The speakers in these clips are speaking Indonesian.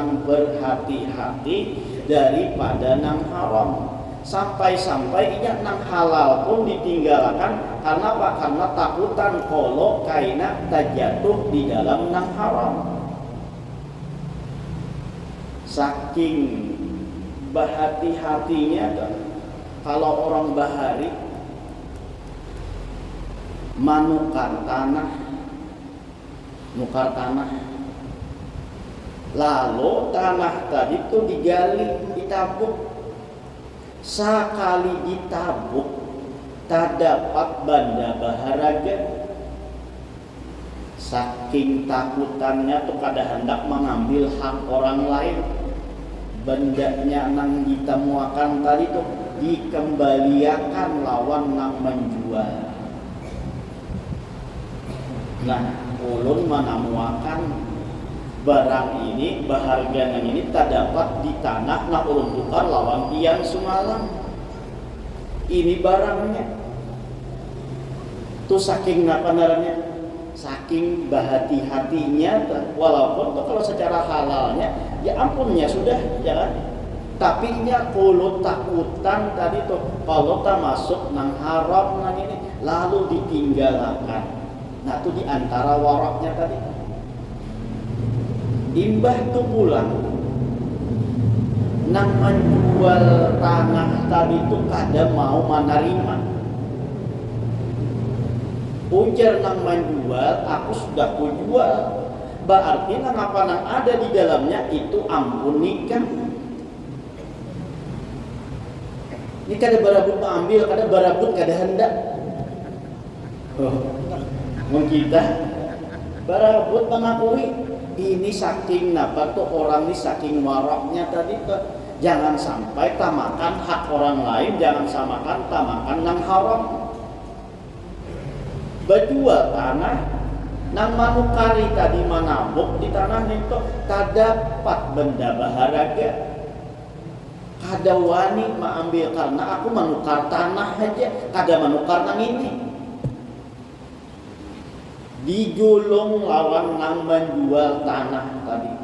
nang berhati-hati daripada nang haram. Sampai-sampai iya nang halal pun ditinggalkan karena apa? Karena takutan kalau kaina terjatuh di dalam nang haram. Saking berhati-hatinya kalau orang bahari manukar tanah, lalu tanah tadi itu digali, ditabuk. Sekali ditabuk tak dapat benda baharaga. Saking takutannya tuh kada hendak mengambil hak orang lain. Bendanya nang ditemuakan tadi tuh dikembalikan lawan nang menjual. Nah, ulun menemukan barang ini, berharga yang ini tak dapat di tanah, nak ulun tukar lawan pian semalam. Ini barangnya. Tuh saking napanaranya, saking berhati-hatinya, walaupun tuh kalau secara halalnya, ya ampunnya sudah, ya kan? Tapi nya kalau takutan tadi tuh, kalau tak masuk nang haram nang ini, lalu ditinggalkan. Nah tuh diantara waraknya tadi. Imbah tuh pulang nang menjual tanah tadi tuh kada mau menerima. Ujar nang menjual, aku sudah kujual. Berarti nang apa nang ada di dalamnya itu ampun nikah. Ini kada barabut mengambil, kada barabut kada hendak. Mun kita barabut mengakui. Ini saking napa tuh orang ini saking waraknya tadi tuh, jangan sampai tamakan hak orang lain, jangan samakan tamakan nang haram. Berjual tanah nang manukari tadi manabuk di tanah itu tak dapat benda baharaga. Kada wani mengambil karena aku menukar tanah aja, kada menukar nang ini. Digulung lawan nang menjual tanah tadi.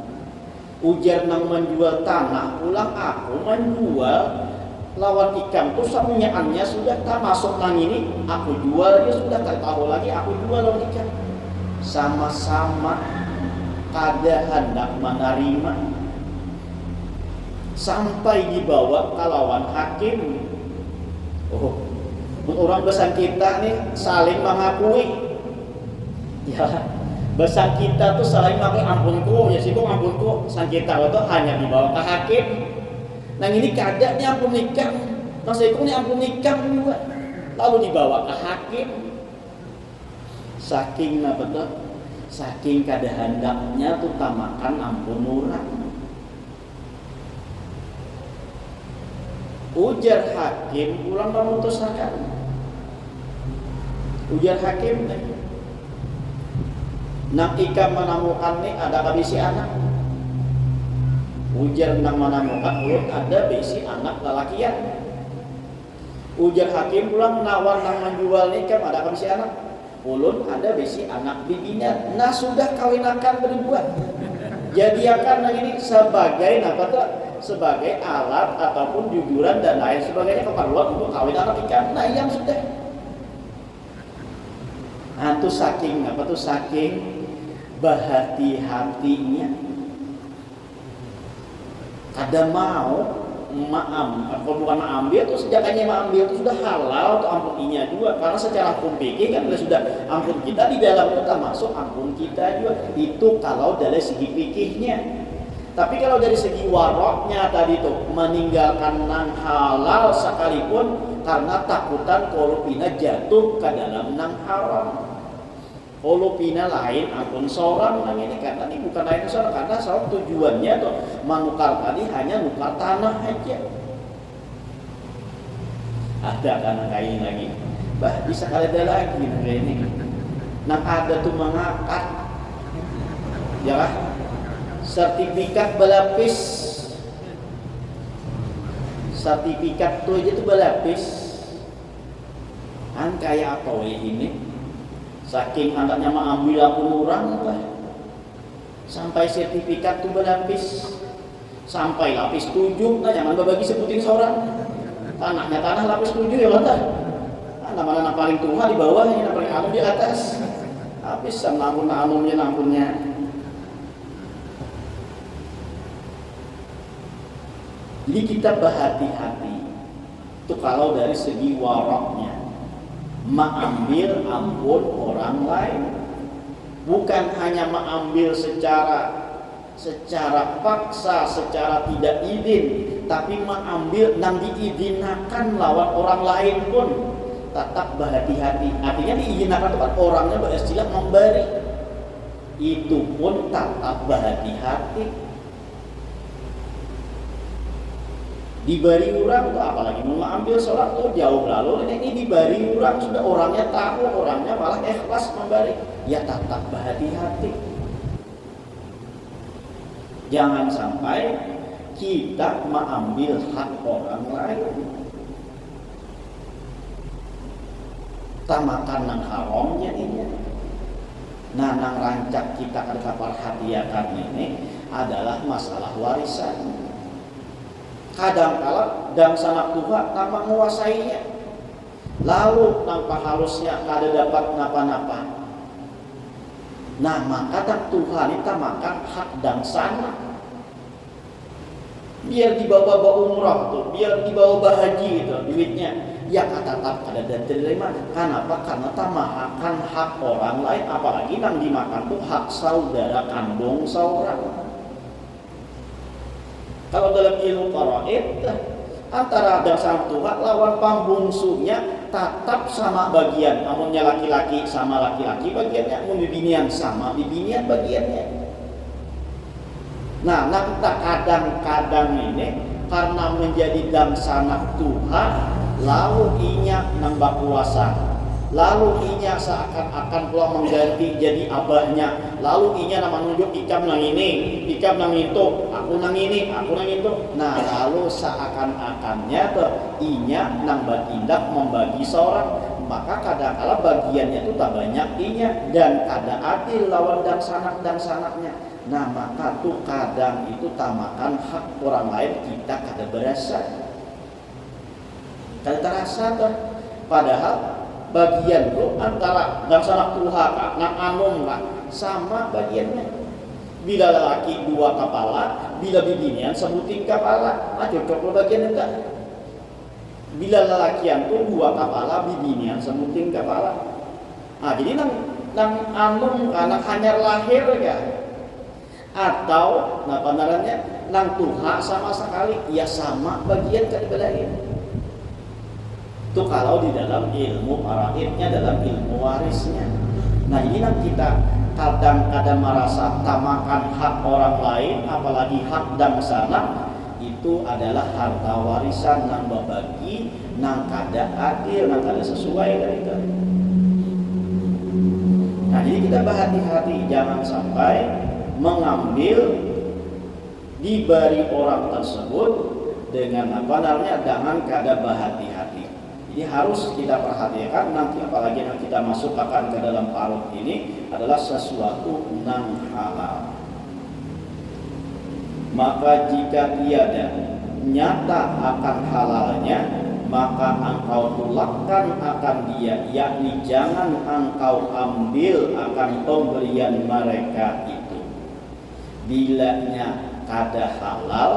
Ujar nang menjual tanah, pulang aku menjual lawan ikan tuh samunyaannya sudah tak masuk nang ini, aku jual dia sudah tak tahu lagi aku jual lawan ikan. Sama-sama kada hendak menerima. Sampai dibawa ke lawan hakim. Orang besar kita nih saling mengakui. Ya, besar kita tuh saling pakai ampunku, ya sih kok ampunku, sang kita itu hanya dibawa ke hakim. Nah ini kada nih ampun nikah, masa itu nih ampun nikah juga, lalu dibawa ke hakim. Saking apa tuh? Saking kada hendaknya tuh tamakan ampun orang. Ujar hakim, pulang memutuskan. Ujar hakim nih. Nang ikan menemukan nih ada kabisi anak. Ujar nang menemukan ulun ada bisi anak lalakian. Ujar hakim pulang nawar nang menjual nih kan ada kabisi anak. Ulun ada bisi anak bibinya. Nah sudah kawinakan berbuat. Jadiakan nang ini sebagai apa tuh? Sebagai alat ataupun jujuran dan lain sebagainya keperluan untuk kawin anak ikan. Nah yang sudah. Nah tuh saking apa tuh saking berhati-hatinya kada mau bukan ambil tuh sejaknya mengambil itu sudah halal tuh ampuninya juga karena secara hukum fikih kan sudah ampun kita di dalam itu termasuk ampun kita juga itu kalau dari segi fikihnya. Tapi kalau dari segi waroknya tadi tuh meninggalkan nang halal sekalipun karena takutan kalau pina jatuh ke dalam nang haram. Kalau pina lain ampun seorang nang ini karena ini bukan lain seorang karena soal tujuannya tuh menukar tadi hanya nukar tanah aja. Ada karena kain lagi, bah bisa kali ada lagi nang ini. Nang ada tuh mengangkat, ya lah, sertifikat berlapis, sertifikat tuh aja tuh berlapis. Kan kayak apa ini? Saking anaknya mengambil akun orang lah. Sampai sertifikat tuh berlapis. sampai lapis 7, nah jangan berbagi sebutin seorang. Tanahnya tanah lapis 7 ya lah. Nama-nama paling tua di bawahnya, yang paling amun di atas. Habis sama nampunnya. Jadi kita berhati-hati. Itu kalau dari segi waraknya, mengambil ampun orang lain, bukan hanya mengambil secara paksa, secara tidak izin, tapi mengambil yang diizinkan lawan orang lain pun tetap berhati-hati. Artinya diizinkan tempat orangnya beristilah memberi, itu pun tetap berhati-hati. Diberi orang tuh apalagi mau ambil sholat tuh jauh lalu, ini diberi orang sudah orangnya tahu, orangnya malah ikhlas memberi, ya tetap berhati-hati. Jangan sampai kita mengambil hak orang lain, tamakan nang haramnya ini. Nah, nang rancak kita akan perhatikan ini adalah masalah warisan. Kadang-kala dan sanak Tuhan tanpa menguasainya, lalu tanpa halusnya kada dapat napa-napa. Nah, maka tak Tuhan itu makan hak dan sanak. Biar dibawa umrah tuh, biar dibawa haji itu duitnya, ya tetap ada diterima. Kenapa? Karena tak makan hak orang lain, apalagi yang dimakan tuh hak saudara kandung seorang. Kalau dalam ilmu faraid, antara dasar Tuhan lawan pambungsunya tetap sama bagian. Amunnya laki-laki sama laki-laki bagiannya, amun bibinian sama bibinian bagiannya. Nah, nanti kadang-kadang ini karena menjadi dangsanak Tuhan, lalu inya nambah kuasa. Lalu inya seakan-akan pula mengganti jadi abahnya. Lalu inya nama nunjuk ikam nang ini, ikam nang itu, aku nang ini, aku nang itu. Nah, lalu seakan-akannya tuh inya nang bertindak membagi seorang. Maka kadang-kala bagiannya itu tak banyak inya dan kada adil lawan dan sanaknya. Nah, maka tuh kadang itu tamakan hak orang lain kita kada berasa. Kada terasa tuh. Padahal bagian tuh antara dan sanak Tuhan nang anum lah sama bagiannya. Bila lelaki 2 kepala, bila bibinian sebutin kepala, cocok lo bagian enggak. Bila lelakian tuh 2 kepala, bibinian sebutin kepala. Jadi nang anum karena hanyar lahir ya. Atau apa namanya nang Tuhan sama sekali ya sama bagian kadibelain. Itu kalau di dalam ilmu faraidnya, dalam ilmu warisnya. Nah, ini kita kadang-kadang merasa tamakan hak orang lain, apalagi hak dan sanak, itu adalah harta warisan nang berbagi, nang kada adil, nang kada sesuai dari itu. Nah, jadi kita berhati-hati jangan sampai mengambil diberi orang tersebut dengan dengan kada berhati-hati. Jadi harus kita perhatikan nanti, apalagi yang kita masukkan ke dalam parut ini adalah sesuatu nang halal. Maka jika tiada nyata akan halalnya, maka engkau tolakkan akan dia, yakni jangan engkau ambil akan pemberian mereka itu. Bilanya kada halal,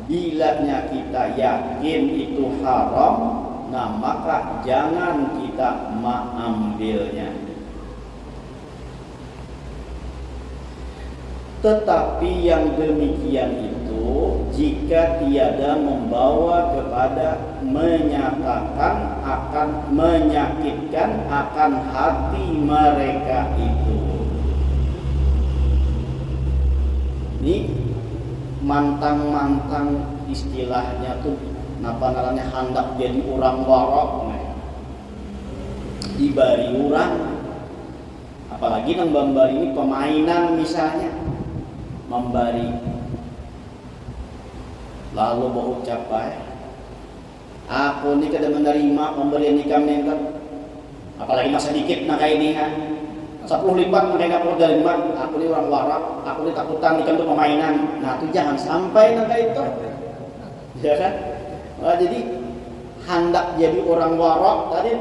bilanya kita yakin itu haram, nah maka jangan kita mengambilnya. Tetapi yang demikian itu jika tiada membawa kepada menyatakan akan menyakitkan akan hati mereka itu. Ini mantang-mantang istilahnya tuh namanya hendak jadi orang warok, dibari orang, apalagi nang membari ini pemainan misalnya, membari lalu berucap aku ini kada menerima pemberian nikam nengkat, apalagi masa dikit nak kayak ini kan, 10 lipat mereka dari mak, aku ini orang warak, aku ini takutan ikan untuk permainan. Nah itu jangan sampai nanti itu, ya kan? Nah, jadi hendak jadi orang warak tadi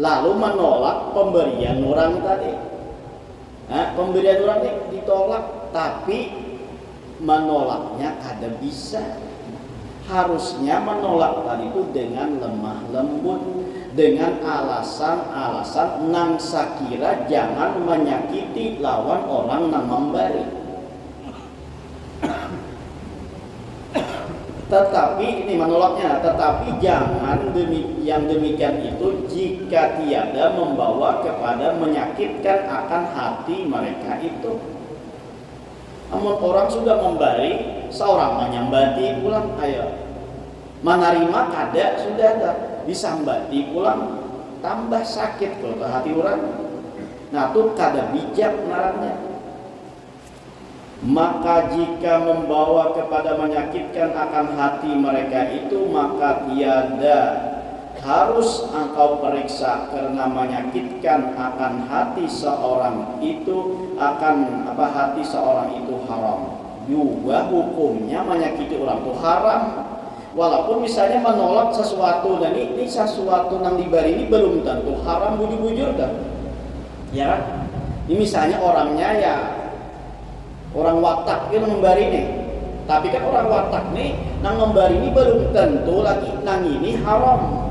lalu menolak pemberian orang tadi. Nah, pemberian orang ini ditolak, tapi menolaknya kada bisa. Harusnya menolak tadi itu dengan lemah lembut, dengan alasan-alasan nang sakira jangan menyakiti lawan orang nang memberi. Tetapi ini menolaknya, tetapi jangan yang demikian itu jika tiada membawa kepada menyakitkan akan hati mereka itu. Namun orang sudah memberi, seorang menyambati pulang, ayo menerima kada sudah ada, disambati pulang, tambah sakit kalau ke hati orang. Nah itu kada bijak narangnya. Maka jika membawa kepada menyakitkan akan hati mereka itu, maka tiada harus engkau periksa karena menyakitkan akan hati seorang itu, akan hati seorang itu haram. Juga hukumnya menyakiti orang itu haram. Walaupun misalnya menolak sesuatu, dan ini sesuatu yang diberi ini belum tentu haram bujur-bujur kan? Ya kan? Ini misalnya orangnya ya orang watak yang memberi nih, tapi kan orang watak nih nang memberi ini belum tentu lagi nang ini haram.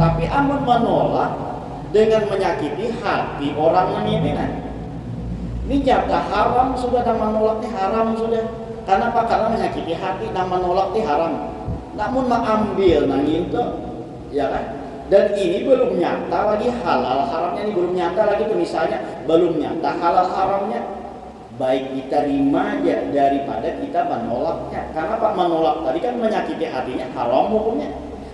Tapi amun menolak dengan menyakiti hati orang nang ini kan, ini jatah haram sudah, dan menolaknya haram sudah. Karena apa? Karena menyakiti hati dan menolak itu haram. Namun mengambil nang itu, ya kan? Dan ini belum nyata lagi halal haramnya, ini belum nyata lagi tuh, misalnya belum nyata halal haramnya. Baik diterima aja daripada kita menolaknya. Karena apa? Menolak tadi kan menyakiti hatinya, haram hukumnya.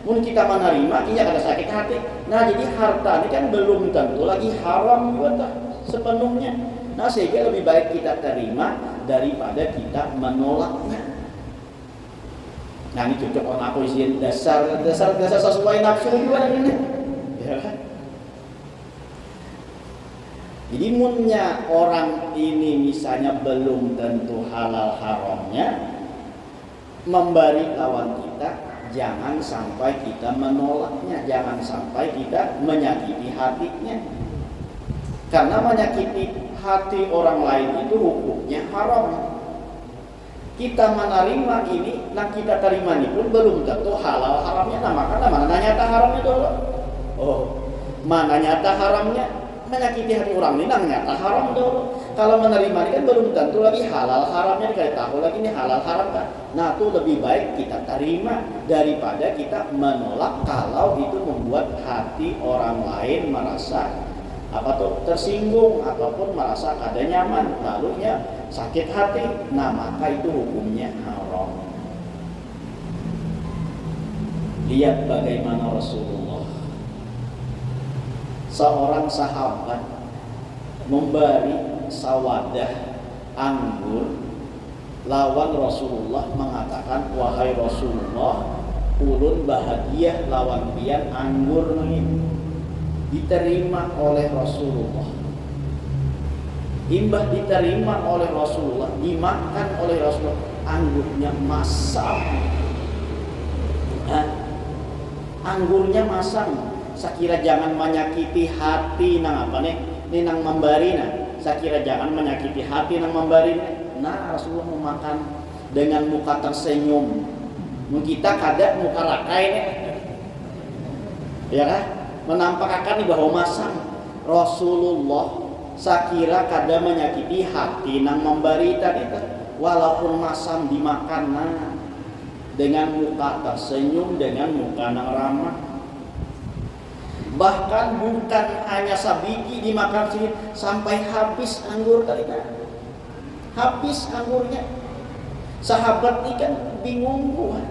Mungkin kita menerima, iya ada sakit hati. Nah jadi harta ini kan belum tentu lagi haram juga sepenuhnya. Nah sehingga lebih baik kita terima daripada kita menolaknya. Nah ini cocok orang aku isi dasar sesuai nafsu juga ini. Ya kan? Jadi munnya orang ini misalnya belum tentu halal haramnya, memberi lawan kita, jangan sampai kita menolaknya, jangan sampai kita menyakiti hatinya. Karena menyakiti hati orang lain itu hukumnya haram. Kita menerima ini, nah kita terima ini pun belum tentu halal haramnya. Nah maka mana nyata haramnya dulu? Oh, mana nyata haramnya? Menyakiti hati orang ini nah nyata haram dulu. Kalau menerima ini kan belum tentu lagi halal haramnya, dikali tahu lagi ini halal haram kan. Nah itu lebih baik kita terima daripada kita menolak kalau itu membuat hati orang lain merasa tersinggung ataupun merasa kada nyaman, lalunya sakit hati. Nah maka itu hukumnya haram. Lihat bagaimana Rasulullah, seorang sahabat memberi sawadah anggur, lawan Rasulullah mengatakan, wahai Rasulullah, ulun bahagia lawan pian anggur ini. Diterima oleh Rasulullah, imbah diterima oleh Rasulullah, dimakan oleh Rasulullah, anggurnya masam. Anggurnya masam. Sakira jangan menyakiti hati nang apa nih? Ini nang memberi nah. Sakira jangan menyakiti hati nang memberi. Nah Rasulullah memakan dengan muka tersenyum. Kita kada muka rakai nih, ya kan? Menampakkan bahwa masam. Rasulullah sakira kada menyakiti hati nang memberi tadi, walaupun masam dimakan dengan muka tersenyum, dengan muka nang ramah. Bahkan bukan hanya sabiki dimakan sini, sampai habis anggur tadi, habis anggurnya. Sahabat ini kan bingung buat.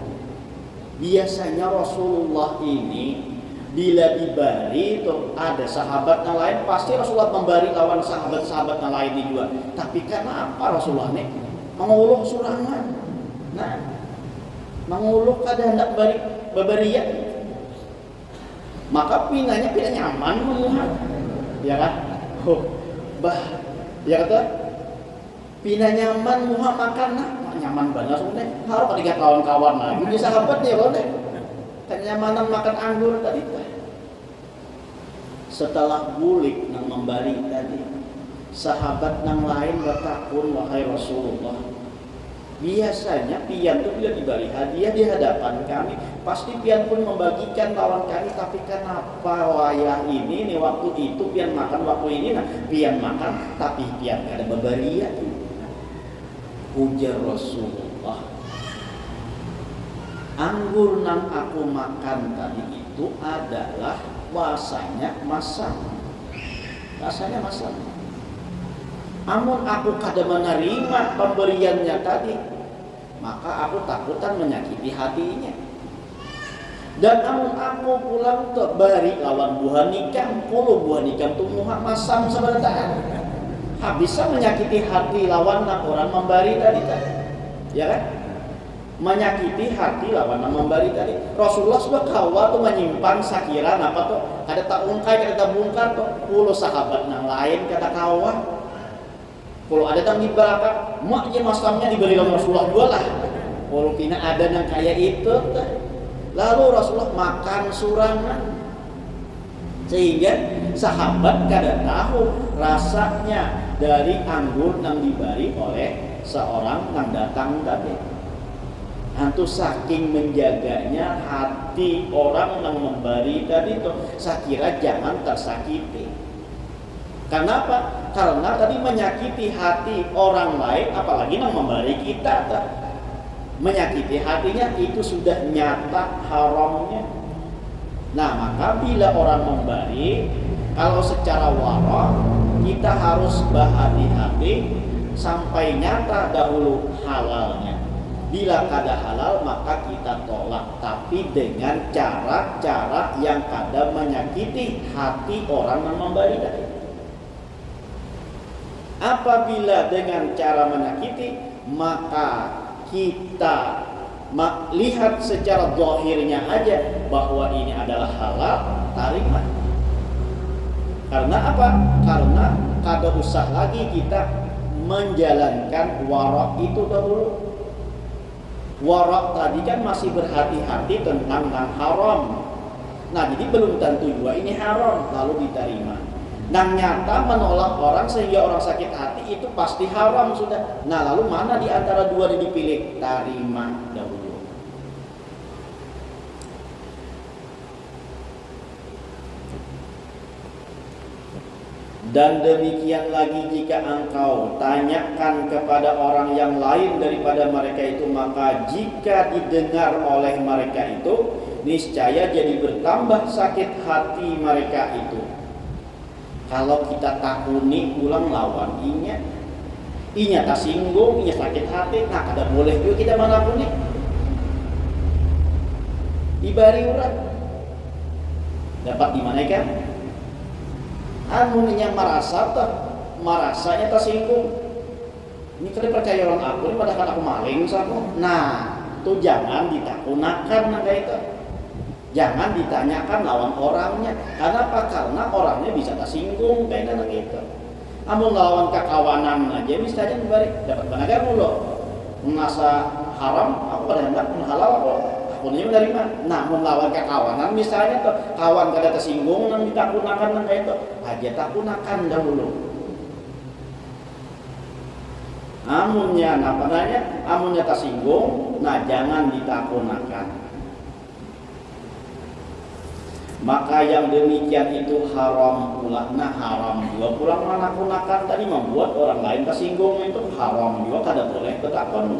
Biasanya Rasulullah ini bila diberi itu ada sahabat yang lain, pasti Rasulullah memberi lawan sahabat-sahabat yang lain juga. Tapi kenapa Rasulullah ini menguluh surangan? Nah, menguluh kada hendak beberian. Maka pinanya tidak nyaman memuhat. ya kan? Oh, bah, ya kata, pina nyaman muha makan nah, nyaman banget sebenarnya. Harus ketika kawan-kawan lagi, ini sahabat nih boleh. Kenyamanan makan anggur tadi. Setelah bulik nang membari tadi, sahabat nang lain bertakun, wahai Rasulullah, biasanya pian itu bila diberi hadiah di hadapan kami, pasti pian pun membagikan lawan kami. Tapi kenapa wayah ini nih waktu itu pian makan, waktu ini nah pian makan, tapi pian ada berbarian. Ujar Rasulullah, anggur nang aku makan tadi itu adalah rasanya masam. Rasanya masam. Namun aku kada menerima pemberiannya tadi, maka aku takutan menyakiti hatinya. Dan namun aku pulang bari lawan buah nikam, puluh buah nikam tumuha masam sebentar. Bisa menyakiti hati lawan orang membari tadi, ya kan? Menyakiti hati lawan membari tadi. Rasulullah sudah kawa tuh menyimpan sakiran apa tuh? Kada tak ungkai, kada tak bungkar tuh. Puluh sahabat yang lain kada kawa. Kalau ada tang di belakang, maknya masamnya diberi oleh Rasulullah dua lah. Kalau pina ada yang kayak itu, lalu Rasulullah makan surangan, sehingga sahabat kada tahu rasanya dari anggur yang diberi oleh seorang yang datang tadi. Antu saking menjaganya hati orang yang memberi tadi itu, saya kira jangan tersakiti. Kenapa? Karena tadi menyakiti hati orang lain, apalagi yang memberi kita, menyakiti hatinya itu sudah nyata haramnya. Nah, maka bila orang memberi, kalau secara wara kita harus berhati-hati sampai nyata dahulu halalnya. Bila kada halal maka kita tolak, tapi dengan cara-cara yang kada menyakiti hati orang yang memberi tadi. Apabila dengan cara menyakiti, maka kita lihat secara zahirnya aja bahwa ini adalah halal, terima. Karena apa? Karena kada usah lagi kita menjalankan warak itu dahulu. Warak tadi kan masih berhati-hati tentang yang haram. Nah, jadi belum tentu juga ini haram lalu diterima. Dan nyata menolak orang sehingga orang sakit hati itu pasti haram sudah. Nah, lalu mana di antara dua yang dipilih? Terima dahulu. Dan demikian lagi jika engkau tanyakan kepada orang yang lain daripada mereka itu, maka jika didengar oleh mereka itu, niscaya jadi bertambah sakit hati mereka itu. Kalau kita takuni ulang lawan inya tak singgung, inya sakit hati, nah kada boleh juga kita menakuni. Dibari urat dapat dimana kan? Yang merasanya tersinggung. Ini kada percaya orang aku, ini padahal aku maling sama. Nah, itu jangan ditakunakan naga itu. Jangan ditanyakan lawan orangnya. Kenapa? Karena orangnya bisa tersinggung kayak gitu. Amun lawan kekawanan aja misalnya dibari dapat banaga mulu. Merasa haram, aku pada hendak halal apa? Punya dari mana? Namun lawan kekawanan misalnya tuh kawan kada tersinggung nang ditakunakan nang kayak itu aja takunakan dahulu. Amunnya apa namanya? Amunnya tersinggung, nah jangan ditakunakan. Maka yang demikian itu haram pula. Nah, haram juga pulang menakunakan tadi membuat orang lain tersinggung itu haram juga kada boleh ketakon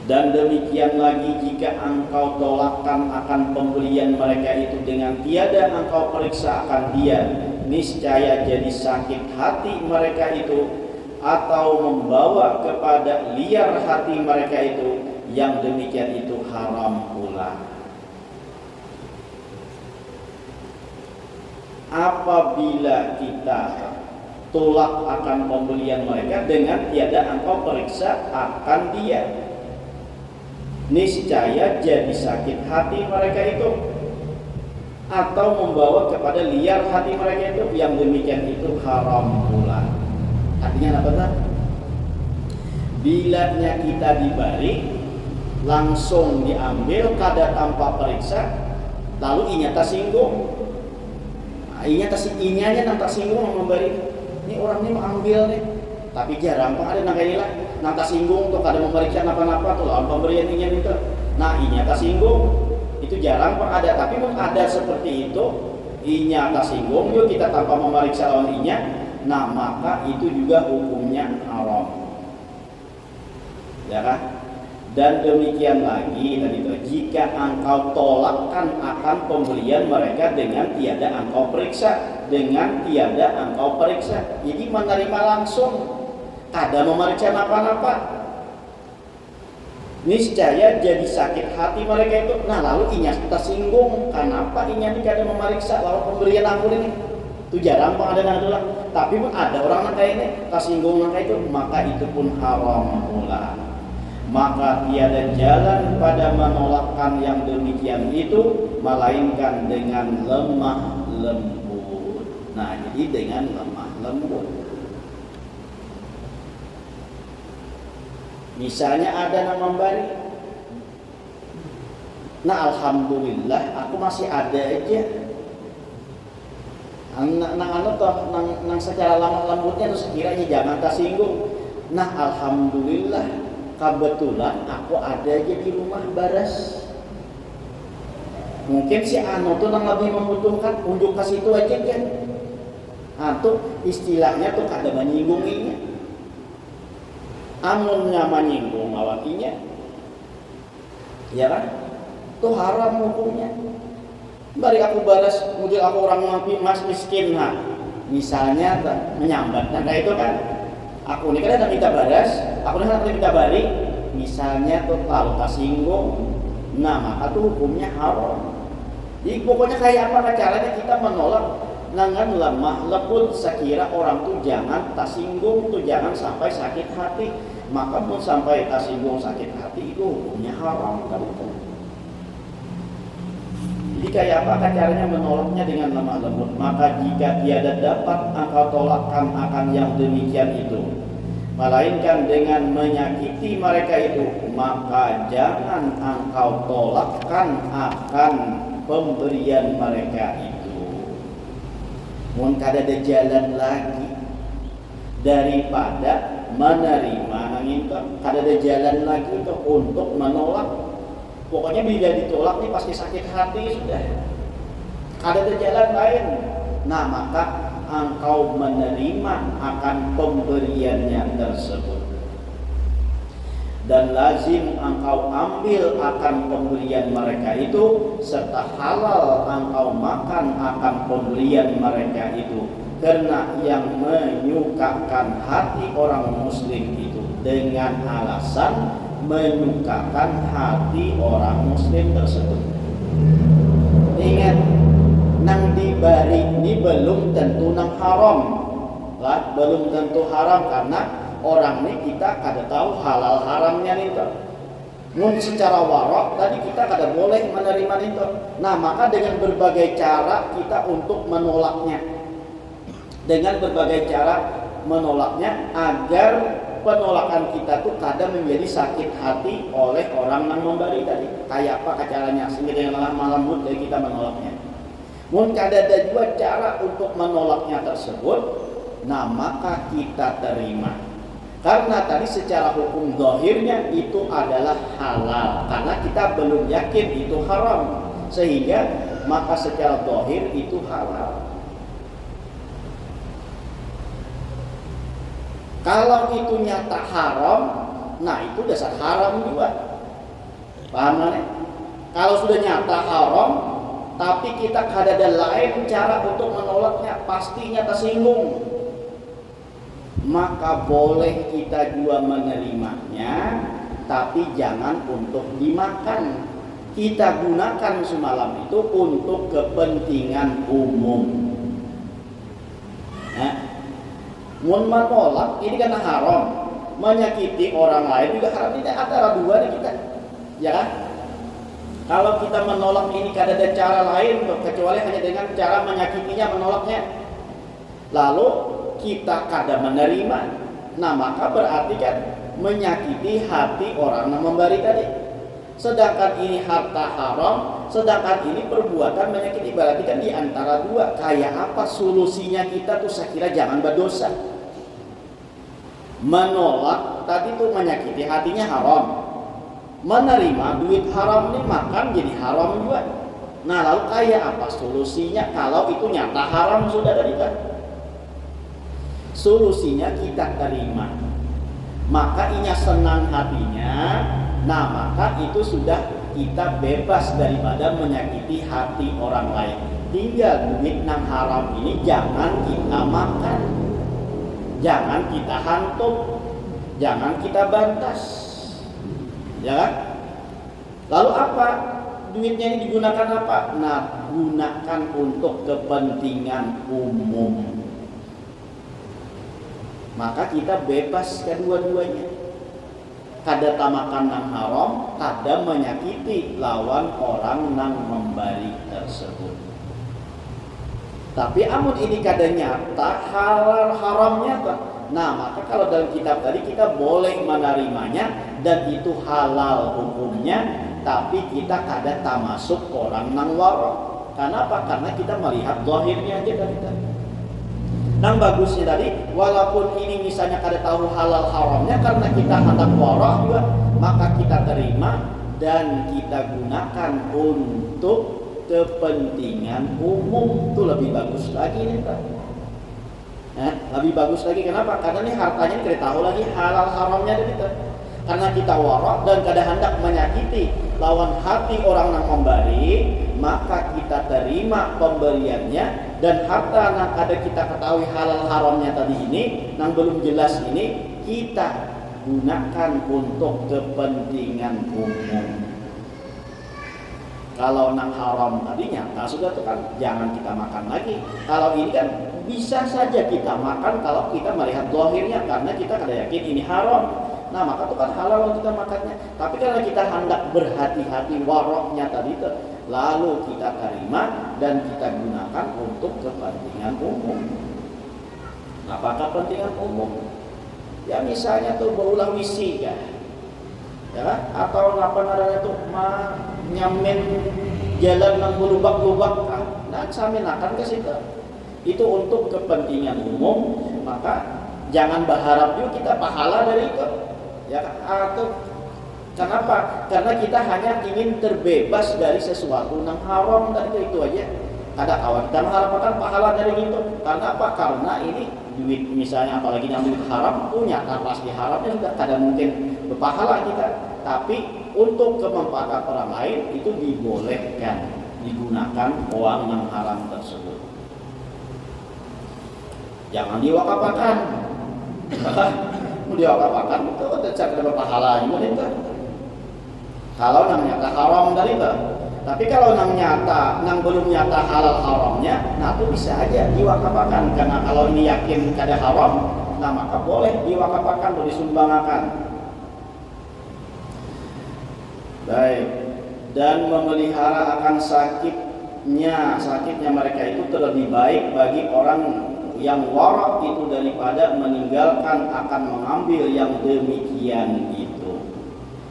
Dan demikian lagi jika engkau tolakkan akan pembelian mereka itu dengan tiada engkau periksa akan dia, niscaya jadi sakit hati mereka itu atau membawa kepada liar hati mereka itu, yang demikian itu haram pula. Apabila kita tolak akan pembelian mereka dengan tiada engkau periksa akan dia, niscaya jadi sakit hati mereka itu. atau membawa kepada liar hati mereka itu, yang demikian itu haram pula. Artinya apa tak? Bilanya kita dibari langsung diambil kada tanpa periksa, lalu inya tersinggung. Inya nang tersinggung memberi. Ini orang ini mengambil nih, tapi jarang pak ada nang kayak nang tersinggung tuh kada memeriksa apa-apa tuh lawan pemberian inya itu. Nah inya tersinggung itu jarang pak ada, tapi memang ada seperti itu. Inya tersinggung yuk kita tanpa memeriksa lawan inya. Nah maka itu juga hukumnya haram. Ya kan? Dan demikian lagi tadi itu, jika engkau tolakkan akan pembelian mereka dengan tiada engkau periksa, jadi menerima langsung, kada memeriksa apa-apa, niscaya jadi sakit hati mereka itu. Nah lalu inya tersinggung, kenapa inya kada memeriksa lalu pemberian aku ini? Itu jarang ada lah, tapi pun ada orang kayak ini tersinggung kayak itu, maka itu pun haram pula. Maka tiada jalan pada menolakkan yang demikian itu melainkan dengan lemah lembut. Nah jadi dengan lemah lembut. Misalnya ada yang memberi, nah alhamdulillah aku masih ada aja. Nang secara lemah lembutnya itu sekiranya jangan tersinggung. Nah alhamdulillah kebetulan aku ada aja di rumah baras. Mungkin si Ano tuh yang lebih membutuhkan, unjuk ke situ aja kan. Atau istilahnya tuh kada menyinggunginya. Amunnya menyinggung awakinya, ya kan? Tuh haram hukumnya. Bari aku baras, kemudian aku orang mas miskin, nah misalnya menyambat, nah itu kan. Aku ini kan ada minta baras, aku ini ada minta balik, misalnya tuh lalu tersinggung, nah maka tuh hukumnya haram. Jadi pokoknya kayak apa caranya kita menolak dengan lemah lembut, sekira orang tuh jangan tersinggung, tuh jangan sampai sakit hati. Maka pun sampai tersinggung sakit hati itu hukumnya haram kan itu. Jadi kayak apa caranya menolaknya dengan lemah lembut? Maka jika tiada dapat engkau tolakkan akan yang demikian itu, melainkan dengan menyakiti mereka itu, maka jangan engkau tolakkan akan pemberian mereka itu. Mun kada ada jalan lagi daripada menerima itu, kada ada jalan lagi untuk menolak. Pokoknya bila ditolak nih pasti sakit hati sudah. Kada ada jalan lain. Nah maka engkau menerima akan pemberiannya tersebut. Dan lazim engkau ambil akan pemberian mereka itu, serta halal engkau makan akan pemberian mereka itu. Karena yang menyukakan hati orang muslim itu dengan alasan menyukakan hati orang muslim tersebut. Ingat, nang dibari ini belum tentu nang haram lah, belum tentu haram karena orang ini kita kada tahu halal haramnya itu. Mun secara warok tadi kita kada boleh menerima itu. Nah maka dengan berbagai cara kita untuk menolaknya, dengan berbagai cara menolaknya agar penolakan kita tuh kadang menjadi sakit hati oleh orang yang memberi tadi. Kayak apa caranya sehingga dengan lemah lembut dari kita menolaknya. Mungkin ada dua cara untuk menolaknya tersebut. Nah maka kita terima. Karena tadi secara hukum zahirnya itu adalah halal. Karena kita belum yakin itu haram. Sehingga maka secara zahir itu halal. Kalau itu nyata haram, nah itu dasar haram juga. Paham kan? Kalau sudah nyata haram, tapi kita kada ada lain cara untuk menolaknya, pastinya tersinggung, maka boleh kita juga menerimanya, tapi jangan untuk dimakan. Kita gunakan semalam itu untuk kepentingan umum. Nah, mun menolak ini karena haram, menyakiti orang lain juga haram. Tidak ada dua nih kita, ya kan? Kalau kita menolak ini kada ada cara lain kecuali hanya dengan cara menyakitinya, menolaknya. Lalu kita kada menerima. Nah, maka berarti kan menyakiti hati orang yang memberi tadi. Sedangkan ini harta haram, sedangkan ini perbuatan menyakiti. Berarti kan di antara dua. Kayak apa solusinya kita tuh saya kira jangan berdosa. Menolak tadi tuh menyakiti hatinya haram. Menerima duit haram ini makan jadi haram juga. Nah, lalu kayak apa solusinya kalau itu nyata haram sudah tadi kan? Solusinya kita terima. Maka inya senang hatinya. Nah, maka itu sudah kita bebas daripada menyakiti hati orang lain. Tinggal duit nang haram ini jangan kita makan, jangan kita hantum, jangan kita bantas. Ya kan? Lalu apa? Duitnya ini digunakan apa? Nah, gunakan untuk kepentingan umum. Maka kita bebas kedua-duanya. Kada tamakan nang haram, kada menyakiti lawan orang nang memberi tersebut. Tapi amun ini kada nyata halal haramnya apa? Nah, maka kalau dalam kitab tadi kita boleh menerimanya dan itu halal hukumnya, tapi kita kada termasuk orang nang waro. Kenapa? Karena kita melihat zahirnya aja dari tadi. Nang bagusnya tadi, walaupun ini misalnya kada tahu halal haramnya karena kita hendak waro juga, maka kita terima dan kita gunakan untuk kepentingan umum. Itu lebih bagus lagi nih Pak. Lebih bagus lagi kenapa? Karena ini hartanya kita tahu lagi halal haramnya kita. Karena kita warak dan kada hendak menyakiti lawan hati orang yang memberi, maka kita terima pemberiannya dan harta yang kada kita ketahui halal haramnya tadi ini, yang belum jelas ini kita gunakan untuk kepentingan umum. Kalau nang haram tadinya, nah sudah tuh kan jangan kita makan lagi. Kalau ini kan bisa saja kita makan kalau kita melihat zahirnya karena kita kada yakin ini haram. Nah, maka itu kan halal kita makannya. Tapi kalau kita hendak berhati-hati waroknya tadi itu, lalu kita terima dan kita gunakan untuk kepentingan umum. Apakah kepentingan umum? Ya misalnya tuh berulah wisi ya kan? Atau apa namanya tuh nyamin jalan nang berlubak-lubak dan samin akan ke situ. Itu untuk kepentingan umum, maka jangan berharap juga kita pahala dari itu. Ya, atau kenapa? Karena kita hanya ingin terbebas dari sesuatu yang haram tadi itu aja. Ada kawan kita mengharapkan pahala dari itu. Karena apa? Karena ini duit misalnya apalagi yang duit haram punya pasti haramnya sudah tidak mungkin berpahala kita. Tapi untuk kemanfaatan orang lain itu dibolehkan digunakan uang yang haram tersebut. Jangan diwakafkan. Dia apa-apakan itu ada cara berpahala juga itu. Kalau nang nyata haram dari itu. Tapi kalau nang nyata, nang belum nyata halal haramnya, nah itu bisa aja diwakafkan. Karena kalau ini yakin kada haram, nah maka boleh diwakafkan atau disumbangkan. Baik. Dan memelihara akan sakitnya mereka itu terlebih baik bagi orang yang warak itu daripada meninggalkan akan mengambil yang demikian itu.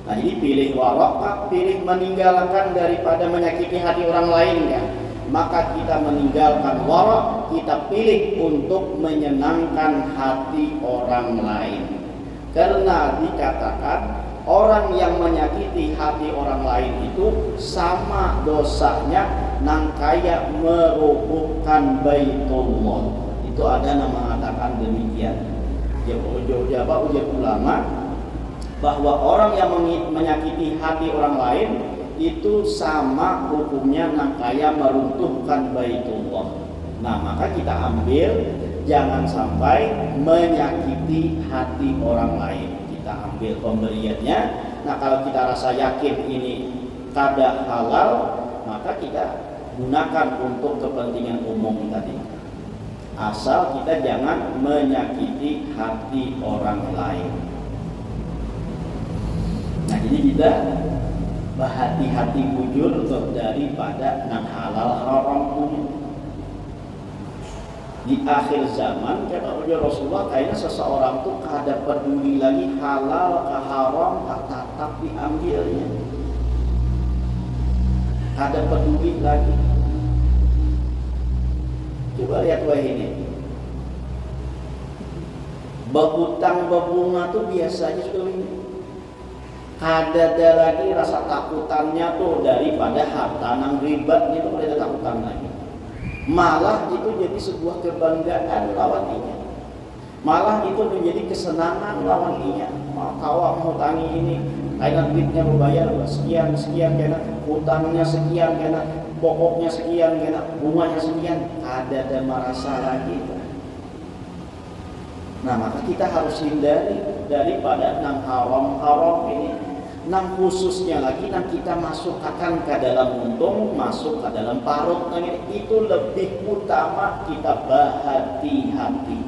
Nah, jadi pilih warak, pilih meninggalkan daripada menyakiti hati orang lain ya. Maka kita meninggalkan warak, kita pilih untuk menyenangkan hati orang lain. Karena dikatakan orang yang menyakiti hati orang lain itu sama dosanya nang kaya merubuhkan Baitullah. Itu ada yang mengatakan demikian. Ujar ulama bahwa orang yang menyakiti hati orang lain itu sama hukumnya nang kaya meruntuhkan Baitullah. Nah, maka kita ambil jangan sampai menyakiti hati orang lain. Kita ambil pemberiannya. Nah, kalau kita rasa yakin ini kada halal, maka kita gunakan untuk kepentingan umum tadi. Asal kita jangan menyakiti hati orang lain. Nah, jadi kita Hati-hati bujur daripada nang halal haram punya. Di akhir zaman kata Rasulullah, kayaknya seseorang tuh kada peduli lagi halal ke haram, tetap diambilnya, kada peduli lagi. Coba lihat wah ini, berhutang berbunga tuh biasanya sudah ini, kada ada lagi rasa takutannya tuh daripada harta nang ribat itu, ada takutan lagi. Malah itu jadi sebuah kebanggaan lawan inya. Malah itu menjadi kesenangan lawan inya. Kawa menghutangi ini, karena duitnya membayar sekian karena hutangnya sekian, karena pokoknya sekian, karena bunganya sekian, ada merasa lagi. Nah maka kita harus hindari daripada nang haram ini. Nang khususnya lagi nang kita masukkan ke dalam untung, masuk ke dalam parut, nah itu lebih utama kita berhati-hati.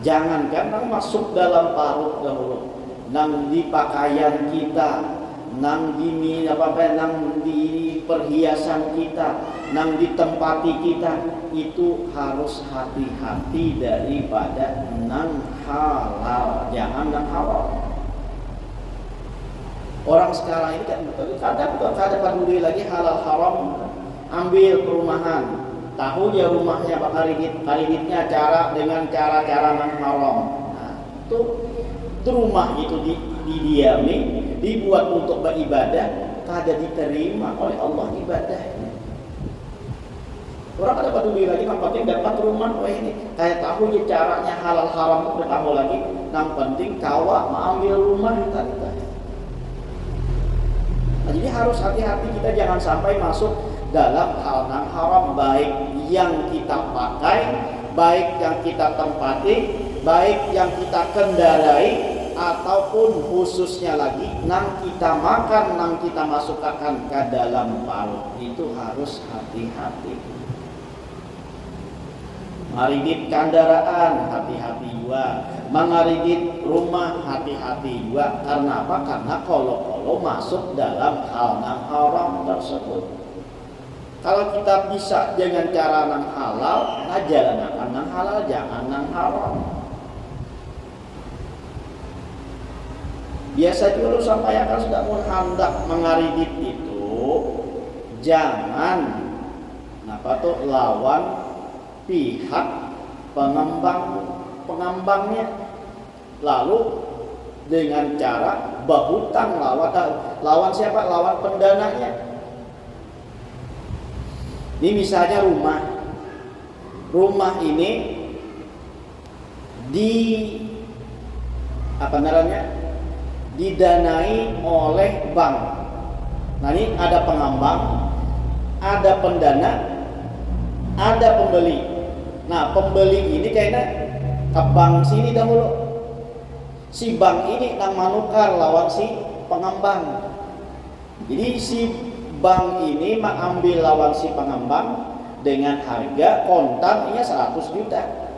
Jangankan nang masuk dalam parut dahulu, nang di pakaian kita, nang di nang di perhiasan kita, nang di tempati kita, itu harus hati-hati daripada nang halal, jangan nang haram. Orang sekarang ini kan kadang peduli lagi halal haram, ambil perumahan, tahu dia rumahnya Pak Kariditnya dengan cara nang haram. Nah, itu rumah itu didiami, dibuat untuk beribadah, kada diterima oleh Allah ibadahnya. Orang ada peduli lagi, yang penting dapat rumah, ini kayak tahu ya caranya halal haram itu tahu lagi, yang penting kawa mengambil rumah kita. Nah, jadi harus hati-hati kita jangan sampai masuk dalam hal yang haram, baik yang kita pakai, baik yang kita tempati, baik yang kita kendarai, ataupun khususnya lagi nang kita makan, nang kita masukkan ke dalam parut, itu harus hati-hati. Maridit kendaraan, hati-hati juga. Mengaridit rumah, hati-hati juga. Karena apa? Karena kalau masuk dalam hal yang haram tersebut. Kalau kita bisa dengan cara yang halal, nah jalankan yang halal, jangan yang haram. Biasa dulu sampaikan sudah hendak mengaridit itu, jangan lawan pihak pengembangnya, lalu dengan cara berhutang lawan siapa? Lawan pendananya. Ini misalnya rumah ini didanai oleh bank. Nah ini ada pengembang, ada pendana, ada pembeli. Nah pembeli ini kayaknya ke bank sini dahulu, si bank ini nang manukar lawan si pengembang. Jadi si bank ini mengambil lawan si pengembang dengan harga kontannya 100 juta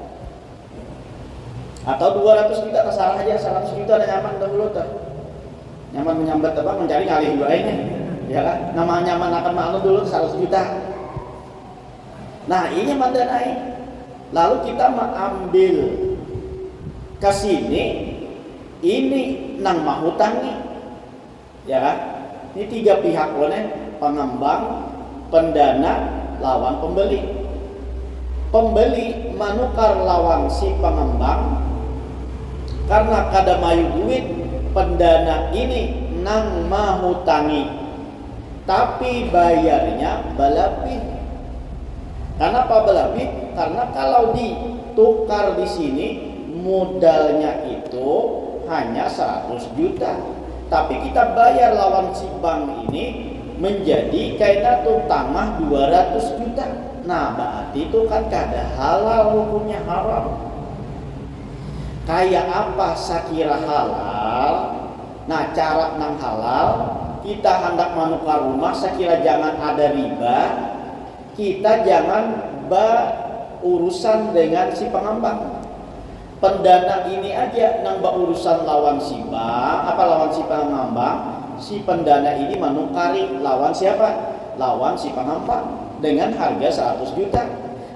atau 200 juta, terserah aja. 100 juta ada nyaman dahulu tuh, nyaman menyambat apa mencari ngalih duanya, ya kan? Nama nyaman akan maklum dulu 100 juta. Nah ini mandanai. Lalu kita mengambil ke sini, ini nang mahutangi, ya kan? Ini tiga pihak boleh, pengembang, pendana, lawan pembeli. Pembeli manukar lawan si pengembang karena kada mayu duit, pendana ini nang mahutangi, tapi bayarnya berlebih. Kenapa berlebih? Karena kalau ditukar di sini modalnya itu hanya 100 juta, tapi kita bayar lawan si bank ini menjadi kaitan tuh tamah 200 juta. Nah berarti itu kan kada halal, hukumnya haram. Kayak apa sakira halal? Nah cara nang halal, kita hendak menukar rumah, sakira jangan ada riba, kita jangan berurusan dengan si pengembang. pendana ini aja nang urusan lawan si bank, apa lawan si pengambang, si pendana ini menukari lawan siapa? Lawan si pengambang dengan harga 100 juta.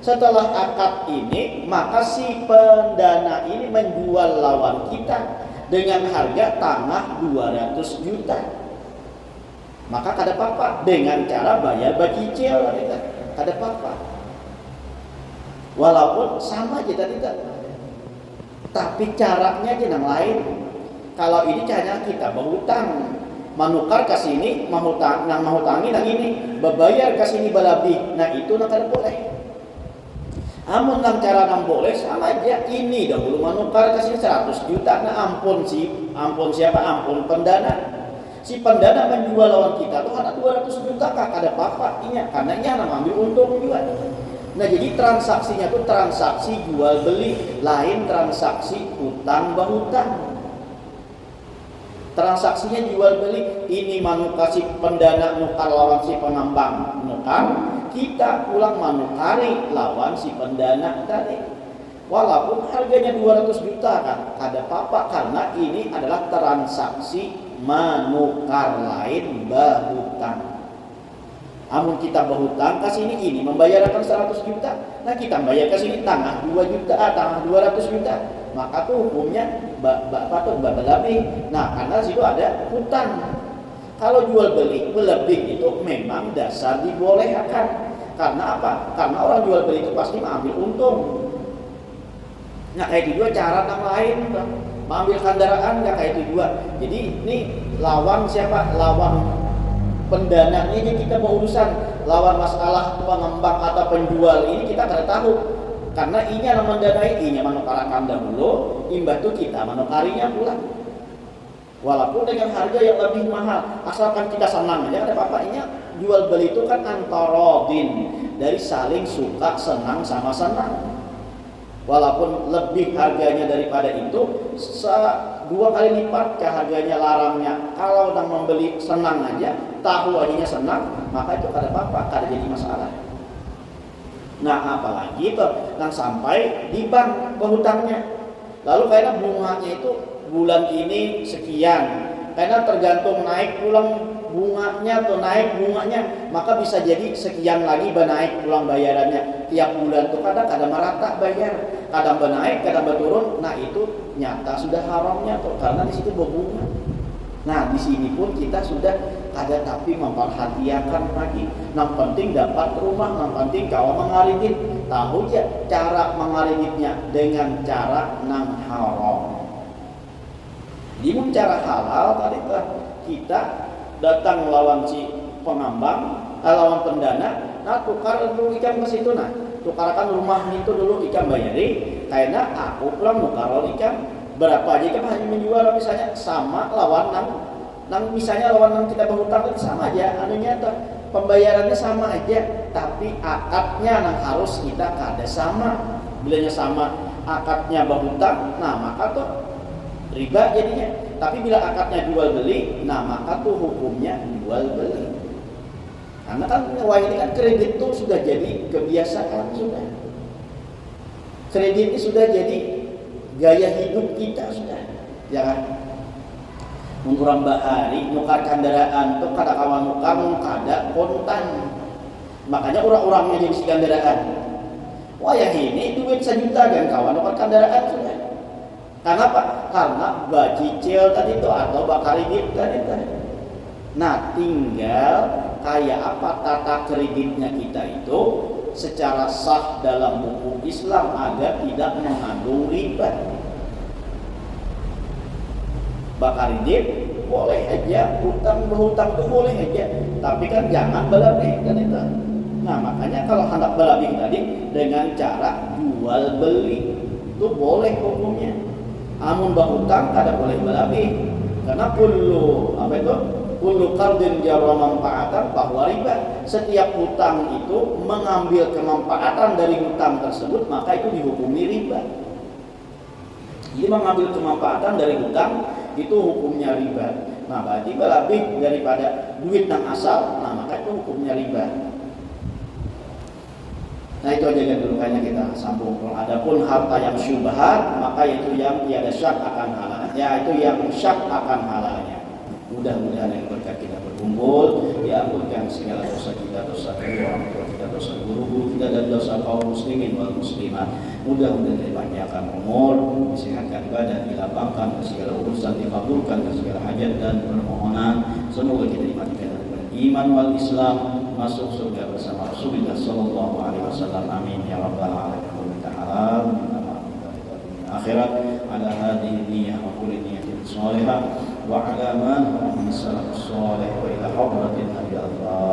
Setelah akad ini, maka si pendana ini menjual lawan kita dengan harga tanah 200 juta. Maka kada apa-apa dengan cara bayar bacicil kita. Kada apa-apa. Walaupun sama aja tadi tapi caranya aja yang lain. Kalau ini caranya kita berhutang, menukar ke sini, mahutang, nang mahutangi nang ini, berbayar ke sini berlebih. Nah itu nak kada boleh. Amun nang cara nang boleh sama aja. Ini dahulu menukar ke sini 100 juta. Nah ampun siapa? Ampun pendana. Si pendana menjual lawan kita tuh ada 200 juta kak, ada apa-apa inya, karena inya ambil untung juga. Nah jadi transaksinya tuh transaksi jual beli, lain transaksi hutang bahutang. Transaksinya jual beli, ini manukar si pendana nukar lawan si pengembang nukar, kita pulang manukari lawan si pendana tadi. Walaupun harganya 200 juta kan, ada apa-apa karena ini adalah transaksi menukar lain bahutang. Amun kita berhutang ke sini ini membayarkan 100 juta, nah kita bayar ke sini tanah 2 juta, tanah 200 juta, maka tuh hukumnya lebih. Nah, karena situ ada hutang. Kalau jual beli melebih itu memang dasar dibolehkan. Karena apa? Karena orang jual beli itu pasti mengambil untung. Nah, kayak itu dua cara yang lain, mengambil kendaraan nggak kayak itu dua. Jadi ini lawan siapa? Lawan pendananya aja kita mau urusan, lawan masalah pengembang atau penjual ini kita tidak tahu. Karena ini yang mendanai, ini menukarakan dahulu, imbah itu kita menukarinya pula. Walaupun dengan harga yang lebih mahal, asalkan kita senang aja, ada apa-apa. Ini jual beli itu kan antarodin, dari saling suka senang sama senang. Walaupun lebih harganya daripada itu, 2 kali lipat ke harganya larangnya. Kalau orang membeli senang aja, tahu aja senang, maka itu kada apa-apa, kada jadi masalah. Nah apalagi itu yang sampai di bank berhutangnya. Lalu karena bunganya itu bulan ini sekian, karena tergantung naik pulang bunganya atau naik bunganya, maka bisa jadi sekian lagi naik pulang bayarannya. Tiap bulan tuh kadang merata bayar, kadang naik, kadang berturun. Nah itu nyata sudah haramnya tuh, karena di situ berbunga. Nah di sini pun kita sudah ada tapi memperhatikan lagi. Yang penting dapat rumah, yang penting kau mengaridit. Tahu ya cara mengariditnya dengan cara nang haram. Di cara halal tadi kita datang lawan si pengambang, lawan pendana, nah tukar dulu ikan ke situ, nah tukarkan rumah itu dulu ikan bayari, karena aku pulang nukar ikan berapa aja kan hanya menjual misalnya sama lawan nang misalnya lawan nang kita berhutang itu sama aja, anunya pembayarannya sama aja, tapi akadnya nang harus kita kada sama, bilanya sama akadnya berhutang, nah maka tuh riba jadinya. Tapi bila akadnya jual beli, nah maka tuh hukumnya jual beli. Karena kan wah ini kan kredit tuh sudah jadi kebiasaan sudah. Kredit ini sudah jadi gaya hidup kita sudah. Ya kan? Mengurang bahari, nukar kendaraan tuh kada kawan nukar, kada kontan. Makanya orang-orangnya jadi si kendaraan. Wah ya ini duit 1 juta kan kawan nukar kendaraan sudah. Karena apa? Karena bacicil tadi itu atau bakaridit tadi. Nah tinggal kayak apa tata kreditnya kita itu secara sah dalam hukum Islam agar tidak mengandung riba. Bakaridit boleh aja, hutang berhutang itu boleh aja, tapi kan jangan berlebih kan itu. Nah makanya kalau hendak berlebih tadi dengan cara jual beli itu boleh hukumnya. Amun berhutang kada boleh berlebih, karena kullu qardin jarra manfaatan bahwa riba. Setiap hutang itu mengambil kemanfaatan dari hutang tersebut, maka itu dihukumi riba. Jadi mengambil kemanfaatan dari hutang itu hukumnya riba. Nah berarti berlebih daripada duit yang asal, nah maka itu hukumnya riba. Nah itu aja kan dulu kayaknya kita sambung. Adapun harta yang syubhat, maka itu yang tiada syak akan halalnya, itu yang syak akan halalnya. Mudah-mudahan yang berkat kita berkumpul, diampunkan segala dosa kita, dosa kedua orang tua kita, dosa guru-guru kita, dan dosa kaum muslimin wal muslimat. Mudah-mudahan dipanjangkan umur, disehatkan badan, dilapangkan segala urusan, dikabulkan segala hajat dan permohonan. Semoga kita dimatikan dengan iman wal Islam, masuk surga bersama Rasulullah sallallahu alaihi wasallam. Amin ya rabbal alamin. Ta'ala akhirat ala hadhihi niyyah wa kulli niyyatin shalihah wa ala man salafus salih wa ila hadratin nabi Allah.